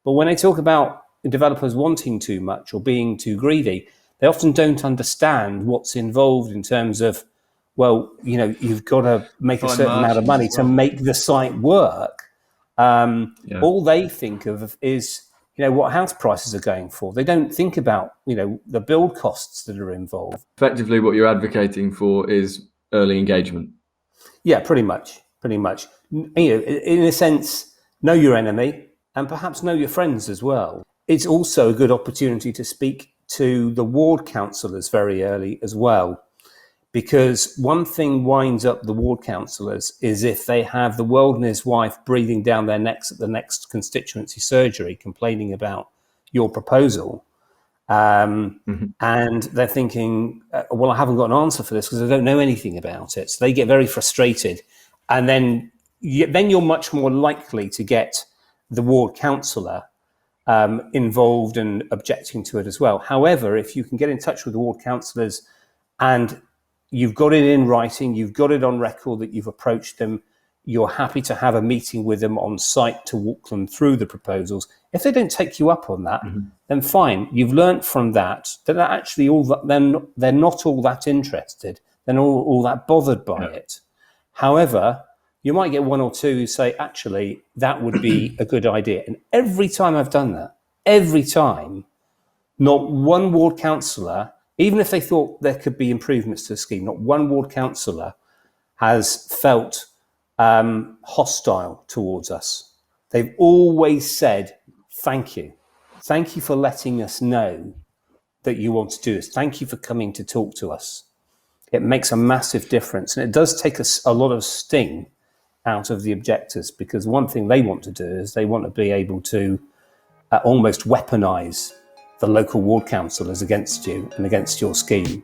But when they talk about developers wanting too much or being too greedy, they often don't understand what's involved in terms of, well, you've got to make a certain amount of money to make the site work. All they think of is, what house prices are going for. They don't think about, the build costs that are involved. Effectively, what you're advocating for is early engagement. Yeah, pretty much. In a sense, know your enemy and perhaps know your friends as well. It's also a good opportunity to speak to the ward councillors very early as well, because one thing winds up the ward councillors is if they have the world and his wife breathing down their necks at the next constituency surgery complaining about your proposal, and they're thinking, well, I haven't got an answer for this because I don't know anything about it. So they get very frustrated, and then you're much more likely to get the ward councillor involved and objecting to it as well. However, if you can get in touch with the ward councillors and you've got it in writing, you've got it on record that you've approached them, you're happy to have a meeting with them on site to walk them through the proposals. If they don't take you up on that, then fine. You've learnt from that actually they're not all that interested. They're not all that bothered by it. However, you might get one or two who say, actually, that would be a good idea. And every time I've done that, not one ward councillor, even if they thought there could be improvements to the scheme, not one ward councillor has felt hostile towards us. They've always said, thank you. Thank you for letting us know that you want to do this. Thank you for coming to talk to us. It makes a massive difference. And it does take a lot of sting out of the objectors, because one thing they want to do is they want to be able to almost weaponize the local ward councillors against you and against your scheme.